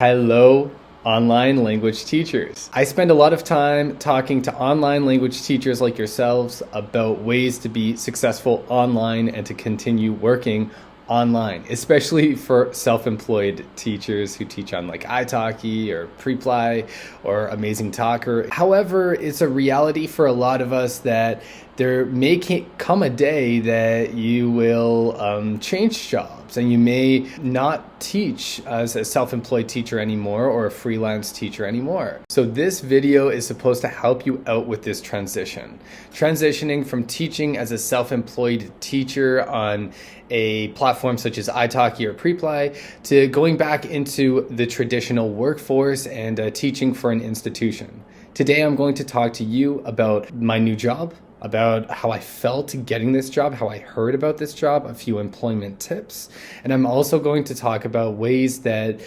Hello, online language teachers. I spend a lot of time talking to online language teachers like yourselves about ways to be successful online and to continue working online, especially for self-employed teachers who teach on like italki or Preply or Amazing Talker. However, it's a reality for a lot of us that there may come a day that you will change jobs and you may not teach as a self-employed teacher anymore or a freelance teacher anymore. So this video is supposed to help you out with this transition. Transitioning from teaching as a self-employed teacher on a platform such as italki or Preply to going back into the traditional workforce and teaching for an institution. Today I'm going to talk to you about my new job, about how I felt getting this job, how I heard about this job, a few employment tips, and I'm also going to talk about ways that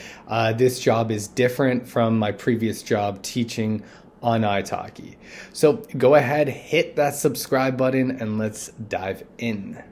this job is different from my previous job teaching on italki. So go ahead, hit that subscribe button, and let's dive in.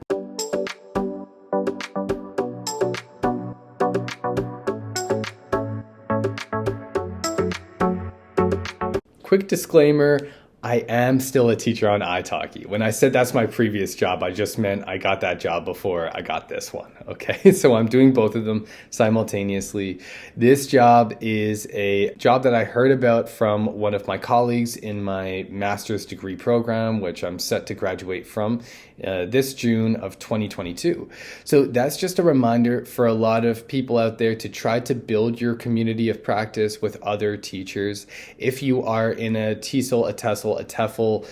Quick disclaimer, I am still a teacher on italki. When I said that's my previous job, I just meant I got that job before I got this one, okay? So I'm doing both of them simultaneously. This job is a job that I heard about from one of my colleagues in my master's degree program, which I'm set to graduate from this June of 2022. So that's just a reminder for a lot of people out there to try to build your community of practice with other teachers. If you are in a TESOL, a TESOL, a TEFL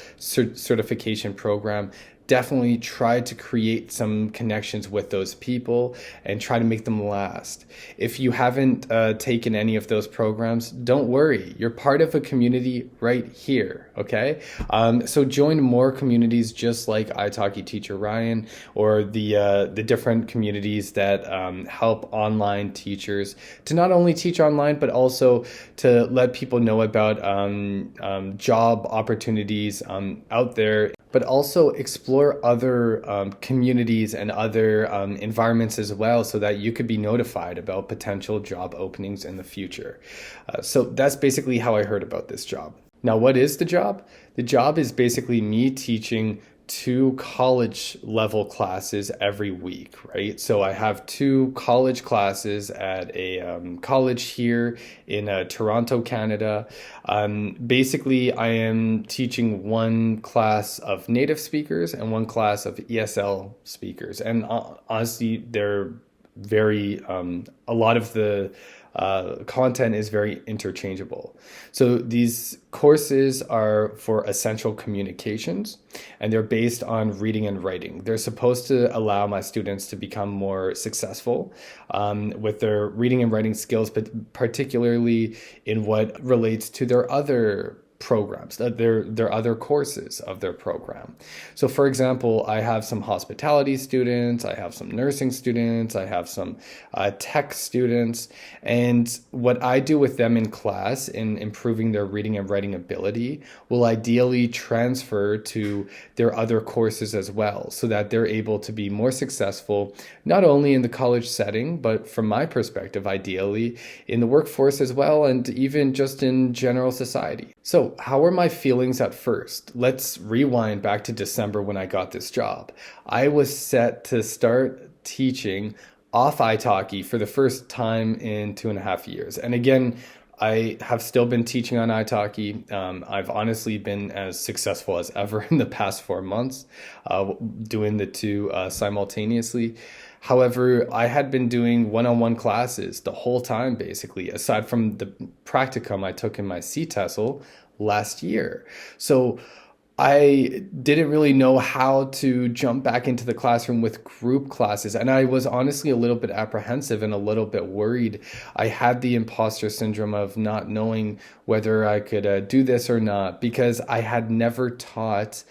certification program, definitely try to create some connections with those people and try to make them last. If you haven't taken any of those programs, don't worry. You're part of a community right here, okay? So join more communities just like EnglishTeacherRyan or the different communities that help online teachers to not only teach online, but also to let people know about job opportunities out there, but also explore other communities and other environments as well so that you could be notified about potential job openings in the future. So that's basically how I heard about this job. Now, what is the job? The job is basically me teaching 2 college level classes every week, right? So I have 2 college classes at a college here in Toronto, Canada. Basically, I am teaching 1 class of native speakers and 1 class of ESL speakers. And honestly, they're very, a lot of the content is very interchangeable. So these courses are for essential communications and they're based on reading and writing. They're supposed to allow my students to become more successful with their reading and writing skills, but particularly in what relates to their other programs, their other courses of their program. So for example, I have some hospitality students, I have some nursing students, I have some tech students, and what I do with them in class in improving their reading and writing ability will ideally transfer to their other courses as well, so that they're able to be more successful, not only in the college setting, but from my perspective, ideally in the workforce as well, and even just in general society. So how were my feelings at first? Let's rewind back to December when I got this job. I was set to start teaching off italki for the first time in 2.5 years. And again, I have still been teaching on italki. I've honestly been as successful as ever in the past 4 months, doing the 2 simultaneously. However, I had been doing one-on-one classes the whole time, basically, aside from the practicum I took in my CTESOL last year. So I didn't really know how to jump back into the classroom with group classes. And I was honestly a little bit apprehensive and a little bit worried. I had the imposter syndrome of not knowing whether I could do this or not, because I had never taught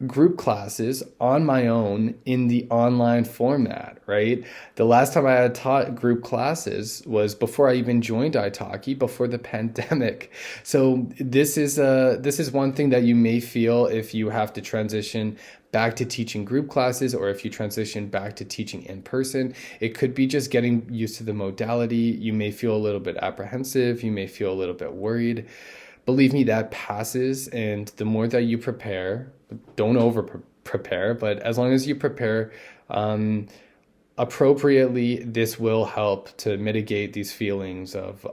group classes on my own in the online format, right? The last time I had taught group classes was before I even joined italki, before the pandemic. So this is one thing that you may feel if you have to transition back to teaching group classes, or if you transition back to teaching in person. It could be just getting used to the modality. You may feel a little bit apprehensive, you may feel a little bit worried. Believe me, that passes, and the more that you prepare, don't over prepare, but as long as you prepare appropriately, this will help to mitigate these feelings of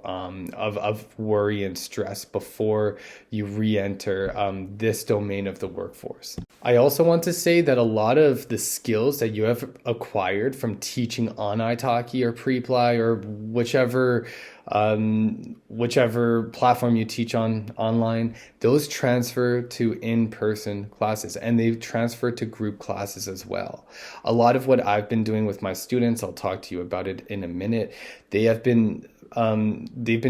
worry and stress before you re-enter this domain of the workforce. I also want to say that a lot of the skills that you have acquired from teaching on italki or Preply or whichever platform you teach on online, those transfer to in-person classes, and they transfer to group classes as well. A lot of what I've been doing with my students, I'll talk to you about it in a minute, they've been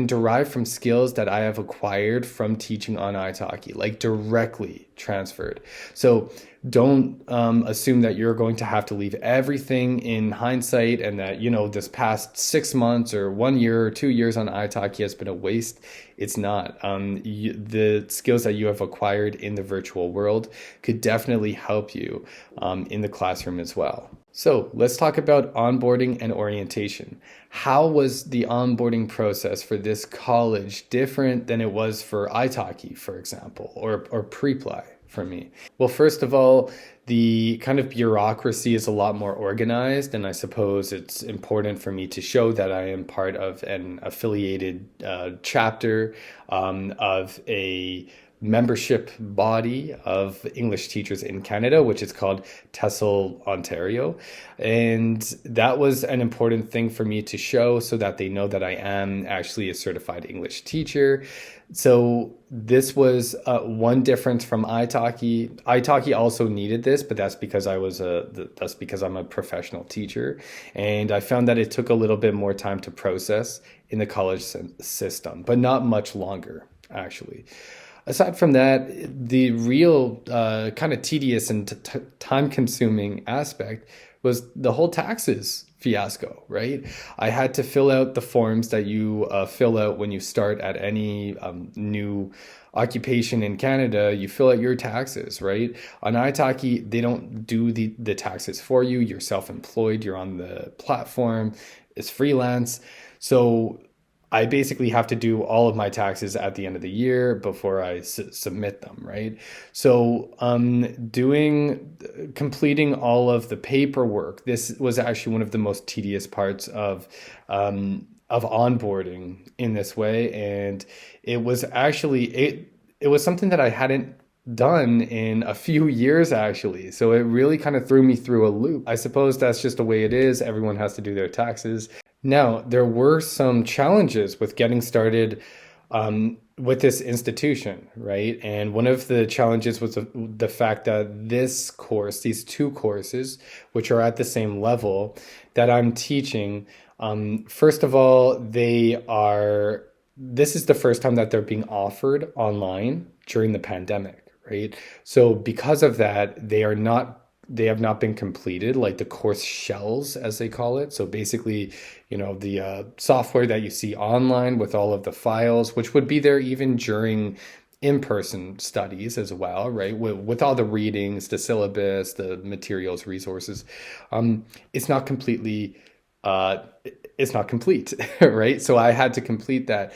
derived from skills that I have acquired from teaching on italki, like directly transferred. So don't assume that you're going to have to leave everything in hindsight, and that, this past 6 months or 1 year or 2 years on italki has been a waste. It's not. The skills that you have acquired in the virtual world could definitely help you in the classroom as well. So let's talk about onboarding and orientation. How was the onboarding process for this college different than it was for italki, for example, or Preply for me? Well, first of all, the kind of bureaucracy is a lot more organized, and I suppose it's important for me to show that I am part of an affiliated chapter of a membership body of English teachers in Canada, which is called TESOL Ontario. And that was an important thing for me to show, so that they know that I am actually a certified English teacher. So this was one difference from italki. italki also needed this, but that's because I'm a professional teacher, and I found that it took a little bit more time to process in the college system, but not much longer, actually. Aside from that, the real kind of tedious and time-consuming aspect was the whole taxes fiasco, right? I had to fill out the forms that you fill out when you start at any new occupation in Canada. You fill out your taxes, right? On italki, they don't do the taxes for you. You're self-employed. You're on the platform. It's freelance. So I basically have to do all of my taxes at the end of the year before I submit them, right? So completing all of the paperwork, this was actually one of the most tedious parts of onboarding in this way. And it was actually, it was something that I hadn't done in a few years, actually. So it really kind of threw me through a loop. I suppose that's just the way it is. Everyone has to do their taxes. Now, there were some challenges with getting started with this institution, right? And one of the challenges was the fact that these two courses, which are at the same level that I'm teaching, first of all, this is the first time that they're being offered online during the pandemic, right? So because of that, they have not been completed, like the course shells, as they call it. So basically, the software that you see online with all of the files, which would be there even during in-person studies as well, right? With all the readings, the syllabus, the materials, resources, it's not complete, right? So I had to complete that.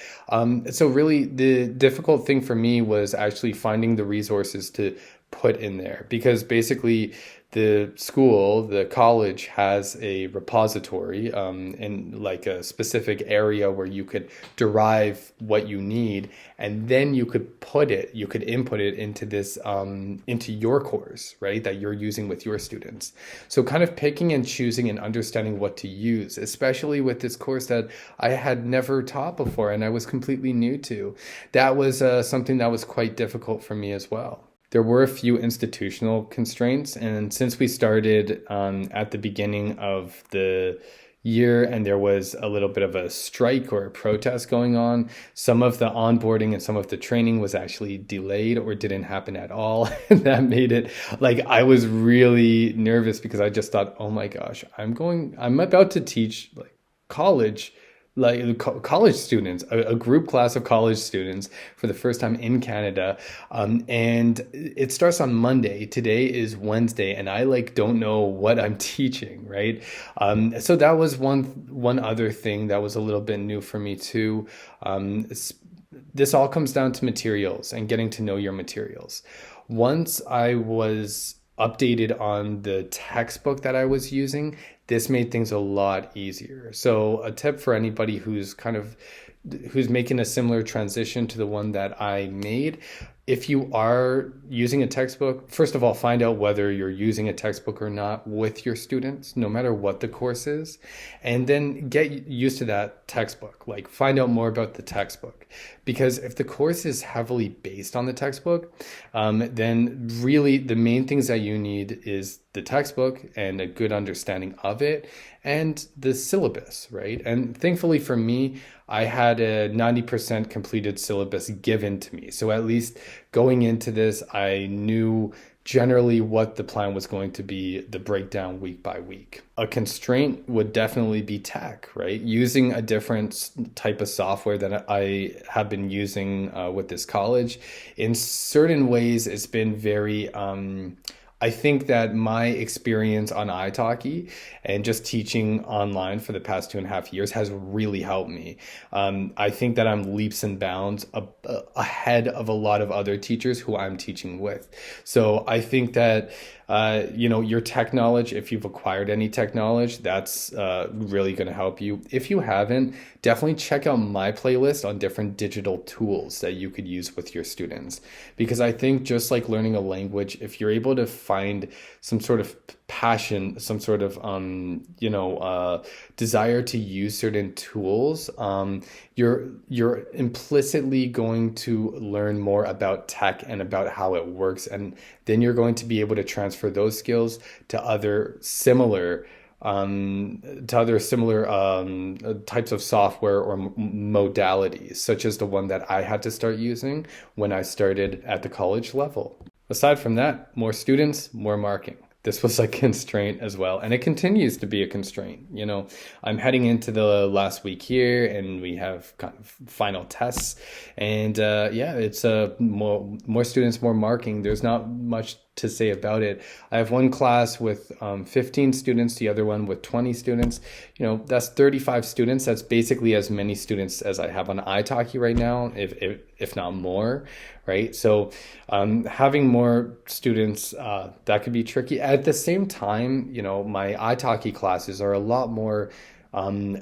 So really the difficult thing for me was actually finding the resources to put in there, because basically the college has a repository in like a specific area where you could derive what you need, and then you could input it into this into your course, right, that you're using with your students. So kind of picking and choosing and understanding what to use, especially with this course that I had never taught before and I was completely new to. That was something that was quite difficult for me as well. There were a few institutional constraints, and since we started at the beginning of the year and there was a little bit of a strike or a protest going on, some of the onboarding and some of the training was actually delayed or didn't happen at all. And that made it like I was really nervous because I just thought, oh my gosh, I'm about to teach like college college students, a group class of college students for the first time in Canada. And it starts on Monday. Today is Wednesday, and I like don't know what I'm teaching, right? So that was one other thing that was a little bit new for me too. This all comes down to materials and getting to know your materials. Once I was updated on the textbook that I was using, this made things a lot easier. So a tip for anybody who's making a similar transition to the one that I made, if you are using a textbook, first of all, find out whether you're using a textbook or not with your students, no matter what the course is, and then get used to that textbook. Like find out more about the textbook. Because if the course is heavily based on the textbook, then really the main things that you need is the textbook and a good understanding of it and the syllabus, right? And thankfully for me, I had a 90% completed syllabus given to me. So at least going into this, I knew generally what the plan was going to be, the breakdown week by week. A constraint would definitely be tech, right? Using a different type of software that I have been using with this college. In certain ways, it's been very I think that my experience on italki and just teaching online for the past 2.5 years has really helped me. I think that I'm leaps and bounds ahead of a lot of other teachers who I'm teaching with. So I think that your tech knowledge, if you've acquired any tech knowledge, that's really going to help you. If you haven't, definitely check out my playlist on different digital tools that you could use with your students. Because I think just like learning a language, if you're able to find some sort of passion, some sort of desire to use certain tools, you're implicitly going to learn more about tech and about how it works, and then you're going to be able to transfer those skills to other similar types of software or modalities, such as the one that I had to start using when I started at the college level. Aside from that, more students, more marking. This was a constraint as well, and it continues to be a constraint. I'm heading into the last week here, and we have kind of final tests, and it's more students, more marking. There's not much to say about it. I have one class with 15 students, the other one with 20 students. That's 35 students. That's basically as many students as I have on italki right now, if not more, right? So having more students, that could be tricky. At the same time, my italki classes are a lot more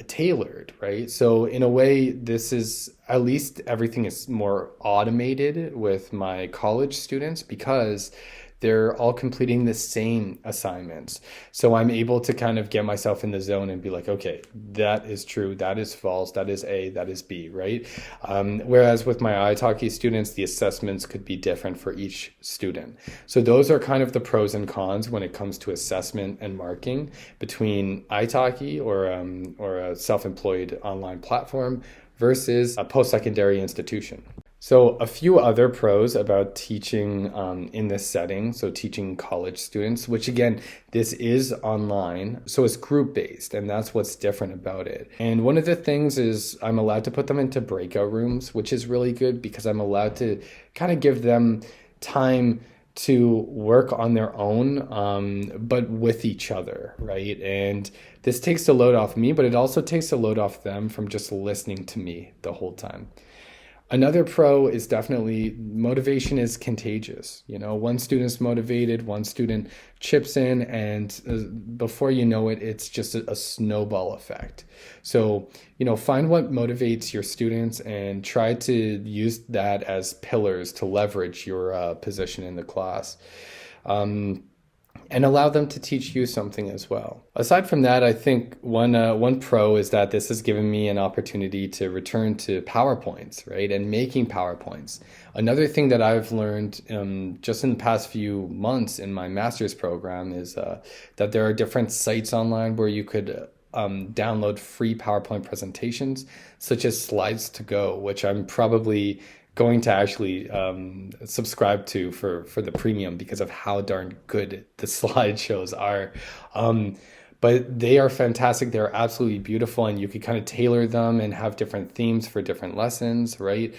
tailored, right? So in a way, this is, at least everything is more automated with my college students because they're all completing the same assignments. So I'm able to kind of get myself in the zone and be like, okay, that is true, that is false, that is A, that is B, right? Whereas with my italki students, the assessments could be different for each student. So those are kind of the pros and cons when it comes to assessment and marking between italki or a self-employed online platform versus a post-secondary institution. So a few other pros about teaching in this setting, so teaching college students, which again, this is online, so it's group-based, and that's what's different about it. And one of the things is I'm allowed to put them into breakout rooms, which is really good because I'm allowed to kind of give them time to work on their own, but with each other, right? And this takes the load off me, but it also takes the load off them from just listening to me the whole time. Another pro is definitely motivation is contagious. One student's motivated, one student chips in, and before you know it, it's just a snowball effect. So, find what motivates your students and try to use that as pillars to leverage your position in the class. And allow them to teach you something as well. Aside from that, I think one pro is that this has given me an opportunity to return to PowerPoints, right? And making PowerPoints. Another thing that I've learned just in the past few months in my master's program is that there are different sites online where you could download free PowerPoint presentations, such as Slides to Go, which I'm probably going to actually subscribe to for the premium because of how darn good the slideshows are. But they are fantastic. They're absolutely beautiful, and you could kind of tailor them and have different themes for different lessons, right?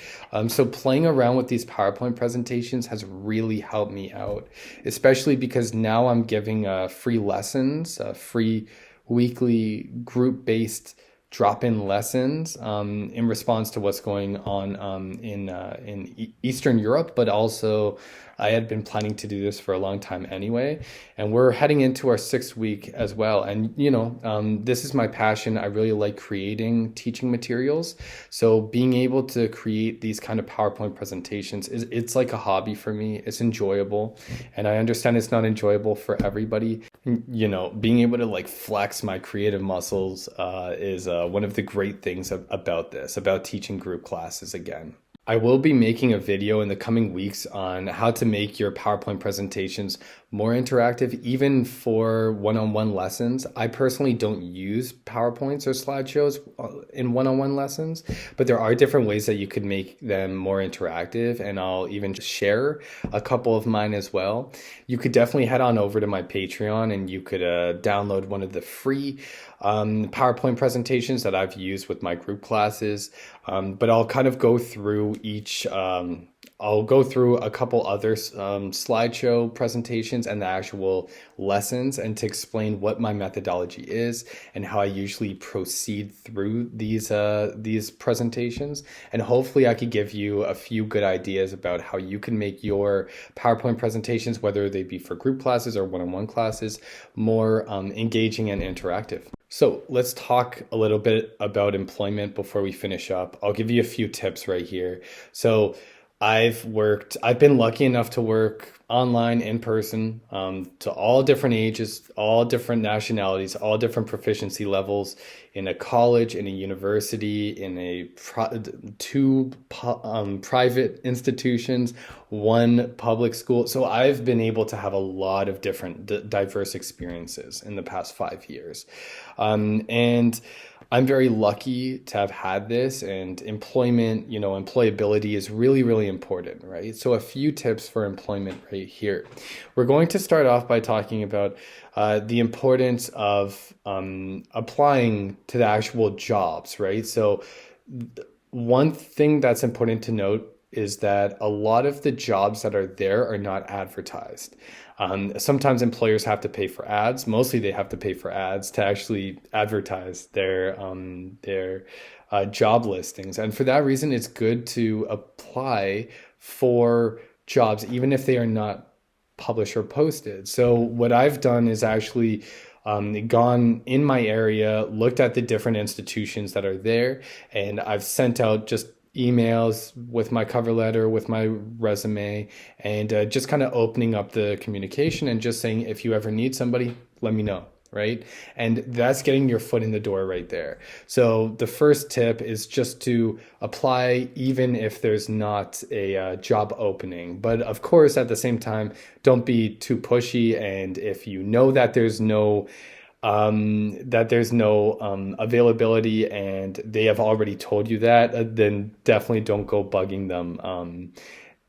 So playing around with these PowerPoint presentations has really helped me out, especially because now I'm giving free lessons, free weekly group-based drop-in lessons in response to what's going on in Eastern Europe, but also I had been planning to do this for a long time anyway, and we're heading into our 6th week as well. And this is my passion. I really like creating teaching materials, so being able to create these kind of PowerPoint presentations it's like a hobby for me. It's enjoyable, and I understand it's not enjoyable for everybody. Being able to like flex my creative muscles is one of the great things about teaching group classes again. I will be making a video in the coming weeks on how to make your PowerPoint presentations more interactive, even for one-on-one lessons. I personally don't use PowerPoints or slideshows in one-on-one lessons, but there are different ways that you could make them more interactive, and I'll even share a couple of mine as well. You could definitely head on over to my Patreon and you could download one of the free PowerPoint presentations that I've used with my group classes, but I'll kind of go through I'll go through a couple other slideshow presentations and the actual lessons, and to explain what my methodology is and how I usually proceed through these presentations. And hopefully I could give you a few good ideas about how you can make your PowerPoint presentations, whether they be for group classes or one-on-one classes, more engaging and interactive. So let's talk a little bit about employment before we finish up. I'll give you a few tips right here. So I've been lucky enough to work online, in person, to all different ages, all different nationalities, all different proficiency levels, in a college, in a university, in two private institutions, one public school. So I've been able to have a lot of different diverse experiences in the past 5 years. And I'm very lucky to have had this, and employability is really, really important, right? So a few tips for employment right here. We're going to start off by talking about the importance of applying to the actual jobs, right? So one thing that's important to note is that a lot of the jobs that are there are not advertised. Sometimes employers have to pay for ads. Mostly they have to pay for ads to actually advertise their job listings. And for that reason, it's good to apply for jobs, even if they are not published or posted. So what I've done is actually gone in my area, looked at the different institutions that are there, and I've sent out just emails with my cover letter, with my resume, and just kind of opening up the communication and just saying, if you ever need somebody, let me know, right? And that's getting your foot in the door right there. So the first tip is just to apply even if there's not a job opening. But of course, at the same time, don't be too pushy. And if you know that there's no availability and they have already told you that, then definitely don't go bugging them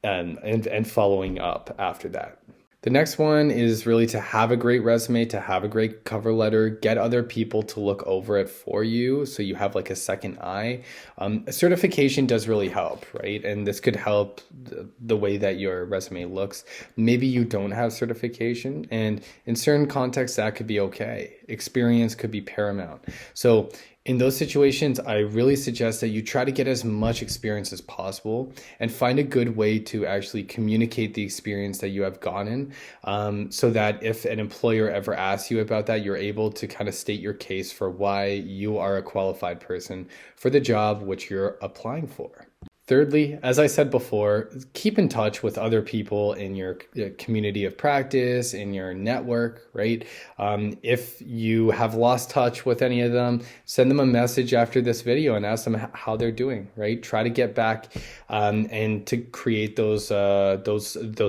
and following up after that. The next one is really to have a great resume, to have a great cover letter, get other people to look over it for you so you have like a second eye. A certification does really help, right? And this could help the way that your resume looks. Maybe you don't have certification, and in certain contexts that could be okay. Experience could be paramount. So in those situations, I really suggest that you try to get as much experience as possible and find a good way to actually communicate the experience that you have gotten, so that if an employer ever asks you about that, you're able to kind of state your case for why you are a qualified person for the job which you're applying for. Thirdly, as I said before, keep in touch with other people in your community of practice, in your network, right? If you have lost touch with any of them, send them a message after this video and ask them how they're doing, right? Try to get back and to create those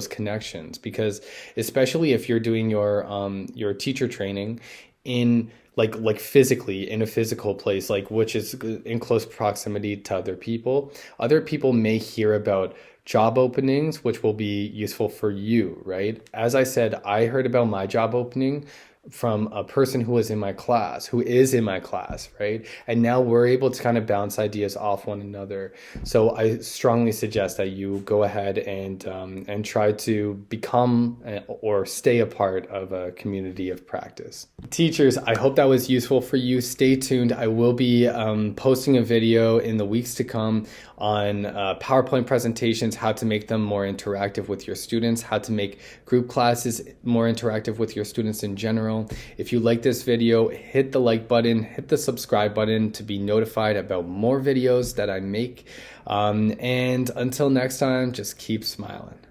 connections, because especially if you're doing your teacher training in, like physically in a physical place, like which is in close proximity to other people may hear about job openings, which will be useful for you, right? As I said, I heard about my job opening from a person who was in my class, who is in my class, right? And now we're able to kind of bounce ideas off one another. So I strongly suggest that you go ahead and try to become or stay a part of a community of practice. Teachers, I hope that was useful for you. Stay tuned. I will be posting a video in the weeks to come on PowerPoint presentations, how to make them more interactive with your students, how to make group classes more interactive with your students in general. If you like this video, hit the like button, hit the subscribe button to be notified about more videos that I make. And until next time, just keep smiling.